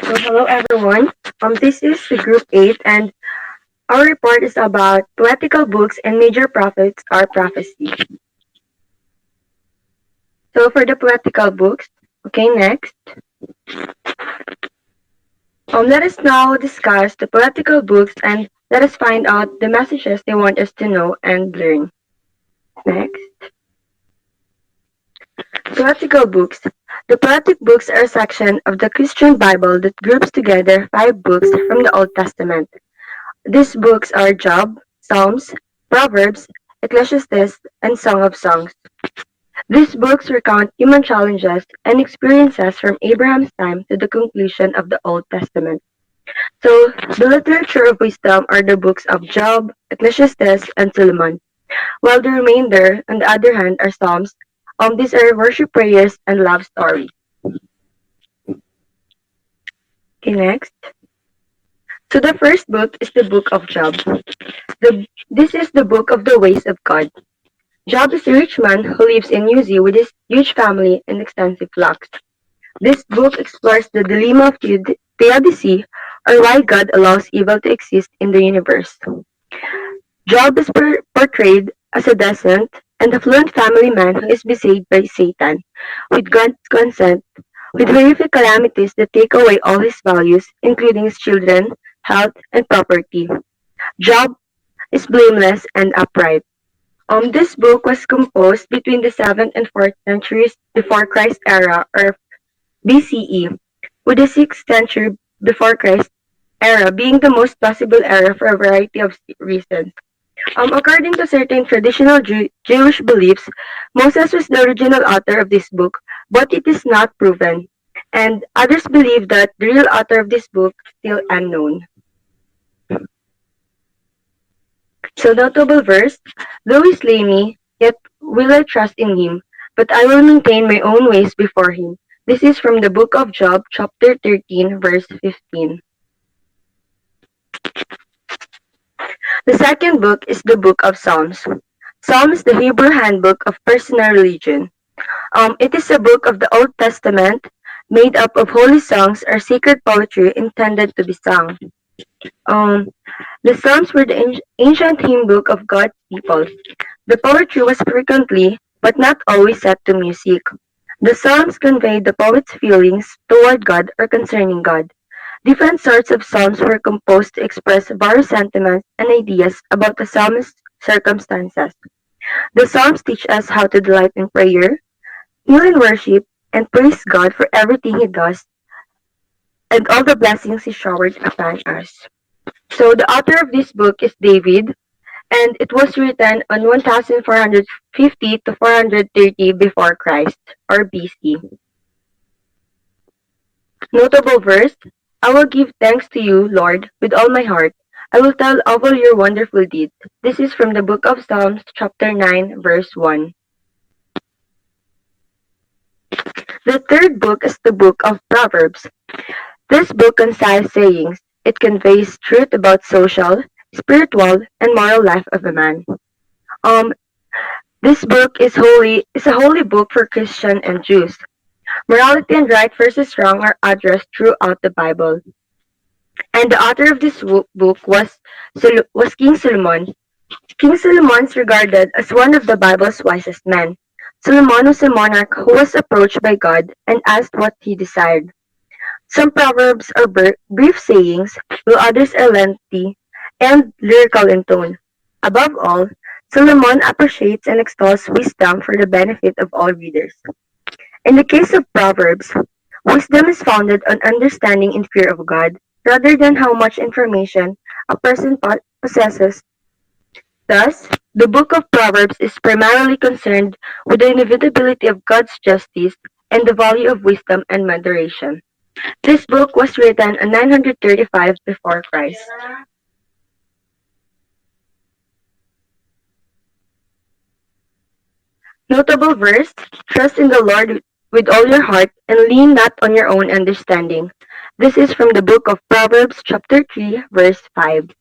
So hello everyone. This is the group 8 and our report is about poetical books and major prophets are prophecy. So for the poetical books, okay, next. Let us now discuss the poetical books and let us find out the messages they want us to know and learn. Next. Poetical books. The poetic books are a section of the Christian Bible that groups together 5 books from the Old Testament. These books are Job, Psalms, Proverbs, Ecclesiastes, and Song of Songs. These books recount human challenges and experiences from Abraham's time to the conclusion of the Old Testament. So, the literature of wisdom are the books of Job, Ecclesiastes, and Solomon, while the remainder, on the other hand, are Psalms. These are worship prayers and love stories. Okay, next. So the first book is the book of Job. This is the book of the ways of God. Job is a rich man who lives in Uzi with his huge family and extensive flocks. This book explores the dilemma of theodicy, or why God allows evil to exist in the universe. Job is portrayed as a decent and affluent family man who is besieged by Satan, with God's consent, with horrific calamities that take away all his values, including his children, health, and property. Job is blameless and upright. This book was composed between the 7th and 4th centuries before Christ era, or BCE, with the 6th century before Christ era being the most possible era for a variety of reasons. According to certain traditional Jewish beliefs, Moses was the original author of this book, but it is not proven, and others believe that the real author of this book is still unknown. So notable verse, though he slay me, yet will I trust in him, but I will maintain my own ways before him. This is from the book of Job, chapter 13, verse 15. The second book is the book of Psalms. Psalm is the Hebrew handbook of personal religion. It is a book of the Old Testament made up of holy songs or sacred poetry intended to be sung. Um, the Psalms were the ancient hymn book of God's people. The poetry was frequently, but not always, set to music. The Psalms conveyed the poet's feelings toward God or concerning God. Different sorts of psalms were composed to express various sentiments and ideas about the psalmist's circumstances. The psalms teach us how to delight in prayer, kneel in worship, and praise God for everything He does and all the blessings He showered upon us. So the author of this book is David, and it was written on 1450 to 430 before Christ, or BC. Notable verse, I will give thanks to you, Lord, with all my heart. I will tell of all your wonderful deeds. This is from the book of Psalms, chapter 9, verse 1. The third book is the book of Proverbs. This book contains sayings. It conveys truth about social, spiritual, and moral life of a man. Um, this book is a holy book for Christian and Jews. Morality and right versus wrong are addressed throughout the Bible. And the author of this book was King Solomon. King Solomon is regarded as one of the Bible's wisest men. Solomon was a monarch who was approached by God and asked what he desired. Some proverbs are brief sayings, while others are lengthy and lyrical in tone. Above all, Solomon appreciates and extols wisdom for the benefit of all readers. In the case of Proverbs, wisdom is founded on understanding and fear of God, rather than how much information a person possesses. Thus, the book of Proverbs is primarily concerned with the inevitability of God's justice and the value of wisdom and moderation. This book was written in 935 before Christ. Notable verse, trust in the Lord with all your heart and lean not on your own understanding. This is from the book of Proverbs chapter 3 verse 5.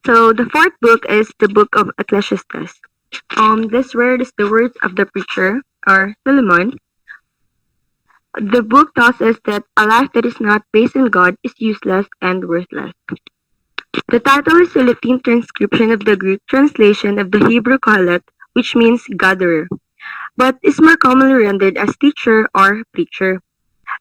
So the fourth book is the book of Ecclesiastes. This word is the words of the preacher. or Solomon, the book tells us that a life that is not based on God is useless and worthless. The title is a Latin transcription of the Greek translation of the Hebrew Kohelet, which means gatherer, but is more commonly rendered as teacher or preacher.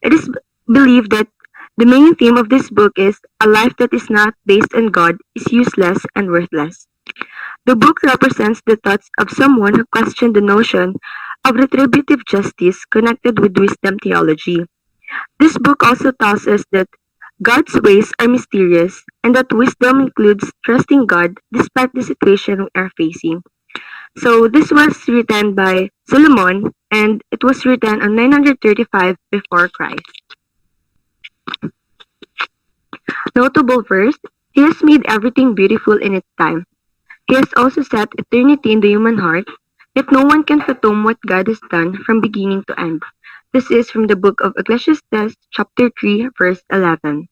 It is believed that the main theme of this book is a life that is not based on God is useless and worthless. The book represents the thoughts of someone who questioned the notion of retributive justice connected with wisdom theology. This book also tells us that God's ways are mysterious and that wisdom includes trusting God despite the situation we are facing. So this was written by Solomon and it was written on 935 before Christ. Notable verse, He has made everything beautiful in its time. He has also set eternity in the human heart, yet no one can fathom what God has done from beginning to end. This is from the book of Ecclesiastes, chapter 3, verse 11.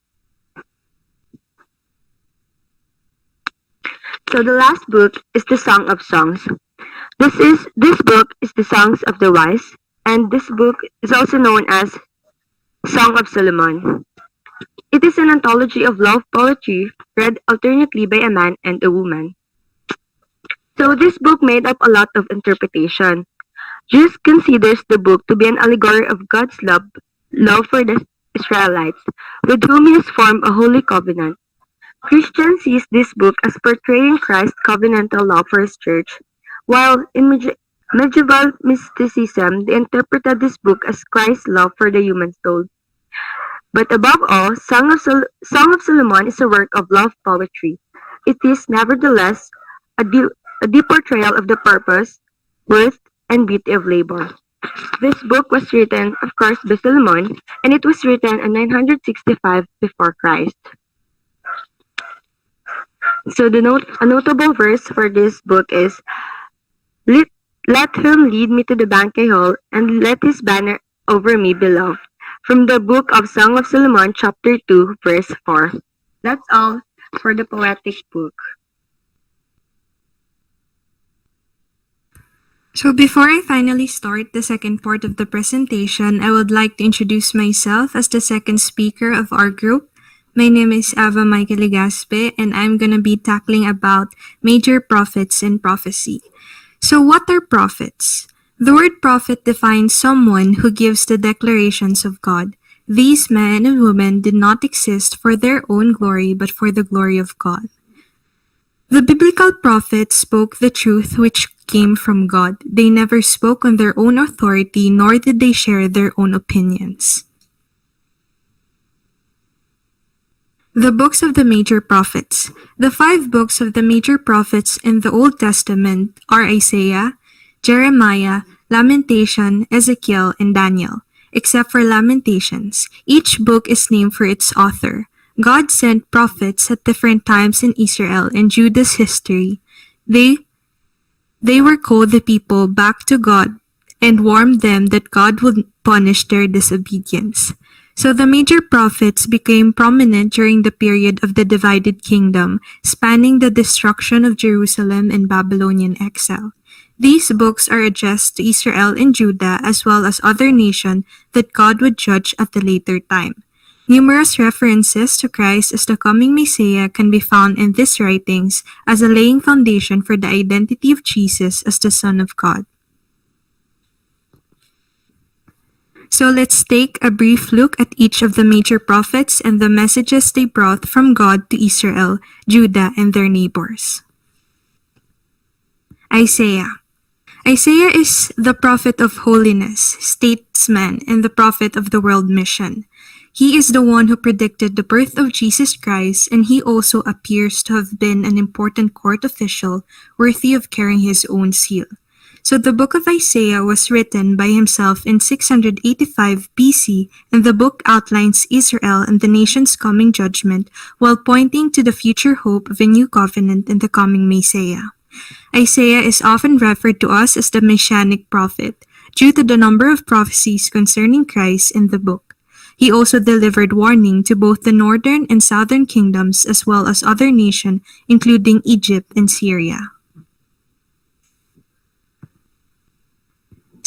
So the last book is the Song of Songs. This book is the Songs of the Wise, and this book is also known as Song of Solomon. It is an anthology of love poetry read alternately by a man and a woman. So this book made up a lot of interpretation. Jews considers the book to be an allegory of God's love for the Israelites, with whom he has formed a holy covenant. Christians sees this book as portraying Christ's covenantal love for his church, while in medieval mysticism they interpreted this book as Christ's love for the human soul. But above all, Song of Solomon is a work of love poetry. It is nevertheless a deep portrayal of the purpose, worth, and beauty of labor. This book was written, of course, by Solomon, and it was written in 965 before Christ. So a notable verse for this book is, let him lead me to the banquet hall, and let his banner over me be love. From the book of Song of Solomon, chapter 2, verse 4. That's all for the poetic book. So before I finally start the second part of the presentation, I would like to introduce myself as the second speaker of our group. My name is Ava Michael Legaspe, and I'm going to be tackling about major prophets and prophecy. So what are prophets? The word prophet defines someone who gives the declarations of God. These men and women did not exist for their own glory, but for the glory of God. The biblical prophets spoke the truth which came from God. They never spoke on their own authority, nor did they share their own opinions. The books of the major prophets. The 5 books of the major prophets in the Old Testament are Isaiah, Jeremiah, Lamentation, Ezekiel, and Daniel. Except for Lamentations, each book is named for its author. God sent prophets at different times in Israel and Judah's history. They were called the people back to God and warned them that God would punish their disobedience. So the major prophets became prominent during the period of the divided kingdom, spanning the destruction of Jerusalem and Babylonian exile. These books are addressed to Israel and Judah as well as other nations that God would judge at a later time. Numerous references to Christ as the coming Messiah can be found in these writings as a laying foundation for the identity of Jesus as the Son of God. So let's take a brief look at each of the major prophets and the messages they brought from God to Israel, Judah, and their neighbors. Isaiah. Isaiah is the prophet of holiness, statesman, and the prophet of the world mission. He is the one who predicted the birth of Jesus Christ, and he also appears to have been an important court official worthy of carrying his own seal. So the book of Isaiah was written by himself in 685 BC, and the book outlines Israel and the nation's coming judgment while pointing to the future hope of a new covenant in the coming Messiah. Isaiah is often referred to us as the Messianic prophet due to the number of prophecies concerning Christ in the book. He also delivered warning to both the northern and southern kingdoms as well as other nations, including Egypt and Syria.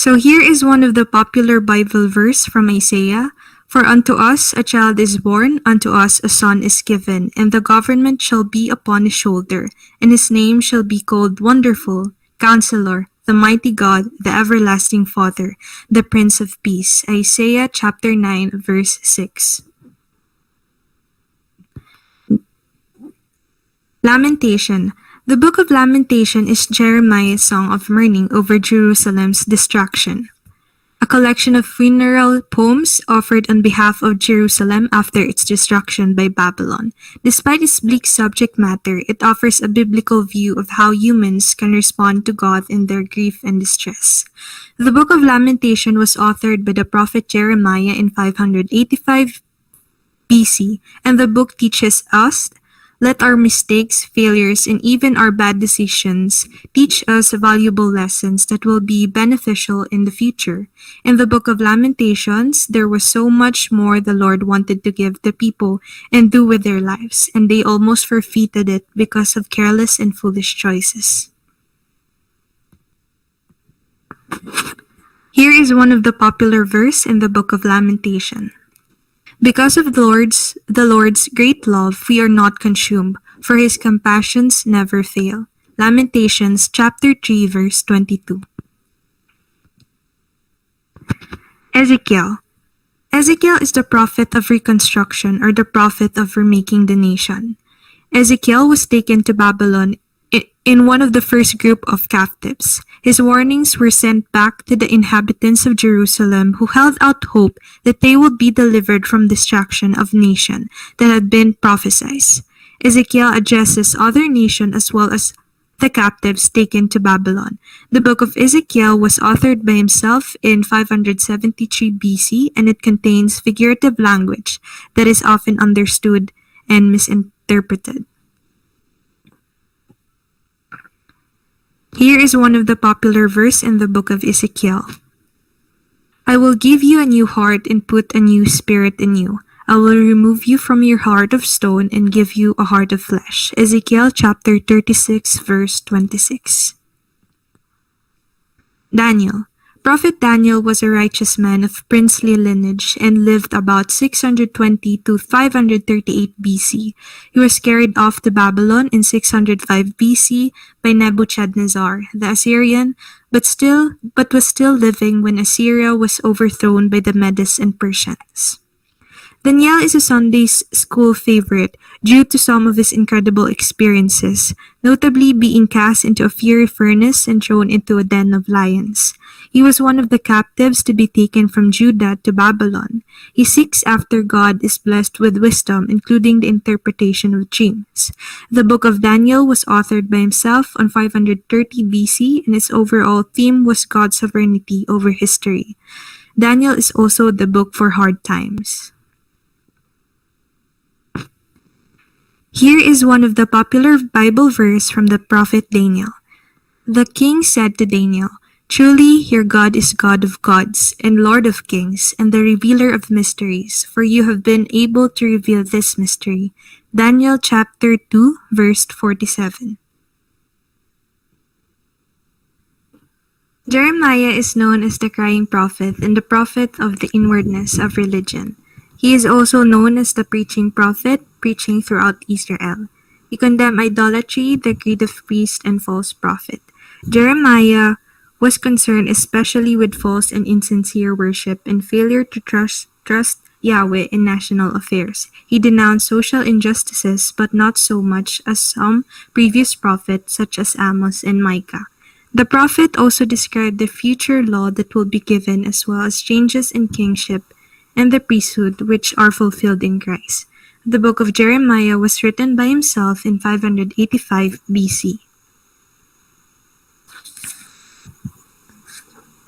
So here is one of the popular Bible verse from Isaiah. For unto us a child is born, unto us a son is given, and the government shall be upon his shoulder, and his name shall be called Wonderful, Counselor, the Mighty God, the Everlasting Father, the Prince of Peace. Isaiah chapter 9, verse 6. Lamentation. The Book of Lamentation is Jeremiah's song of mourning over Jerusalem's destruction, a collection of funeral poems offered on behalf of Jerusalem after its destruction by Babylon. Despite its bleak subject matter, it offers a biblical view of how humans can respond to God in their grief and distress. The Book of Lamentation was authored by the prophet Jeremiah in 585 BC, and the book teaches us let our mistakes, failures, and even our bad decisions teach us valuable lessons that will be beneficial in the future. In the Book of Lamentations, there was so much more the Lord wanted to give the people and do with their lives, and they almost forfeited it because of careless and foolish choices. Here is one of the popular verse in the Book of Lamentation. Because of the Lord's great love, we are not consumed, for his compassions never fail. Lamentations chapter 3, verse 22. Ezekiel. Ezekiel is the prophet of reconstruction, or the prophet of remaking the nation. Ezekiel was taken to Babylon in one of the first group of captives. His warnings were sent back to the inhabitants of Jerusalem, who held out hope that they would be delivered from destruction of nation that had been prophesied. Ezekiel addresses other nations as well as the captives taken to Babylon. The book of Ezekiel was authored by himself in 573 BC, and it contains figurative language that is often understood and misinterpreted. Here is one of the popular verse in the book of Ezekiel. I will give you a new heart and put a new spirit in you. I will remove you from your heart of stone and give you a heart of flesh. Ezekiel chapter 36, verse 26. Daniel. Prophet Daniel was a righteous man of princely lineage and lived about 620 to 538 BC. He was carried off to Babylon in 605 BC by Nebuchadnezzar, the Assyrian, but was still living when Assyria was overthrown by the Medes and Persians. Daniel is a Sunday school favorite due to some of his incredible experiences, notably being cast into a fiery furnace and thrown into a den of lions. He was one of the captives to be taken from Judah to Babylon. He seeks after God, is blessed with wisdom, including the interpretation of dreams. The book of Daniel was authored by himself on 530 BC, and its overall theme was God's sovereignty over history. Daniel is also the book for hard times. Here is one of the popular Bible verse from the prophet Daniel. The king said to Daniel, Truly your God is God of gods and Lord of kings and the revealer of mysteries, for you have been able to reveal this mystery. Daniel chapter 2, verse 47. Jeremiah is known as the crying prophet and the prophet of the inwardness of religion. He is also known as the preaching prophet, preaching throughout Israel. He condemned idolatry, the greed of priests, and false prophet. Jeremiah was concerned especially with false and insincere worship and failure to trust Yahweh in national affairs. He denounced social injustices, but not so much as some previous prophets such as Amos and Micah. The prophet also described the future law that will be given, as well as changes in kingship and the priesthood which are fulfilled in Christ. The book of Jeremiah was written by himself in 585 BC.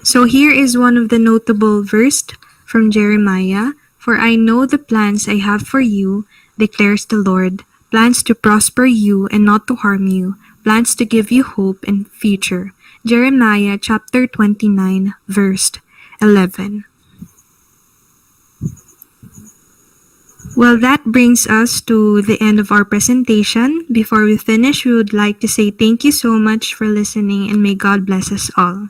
So here is one of the notable verse from Jeremiah. For I know the plans I have for you, declares the Lord, plans to prosper you and not to harm you, plans to give you hope and future. Jeremiah chapter 29, verse 11. Well, that brings us to the end of our presentation. Before we finish, we would like to say thank you so much for listening and may God bless us all.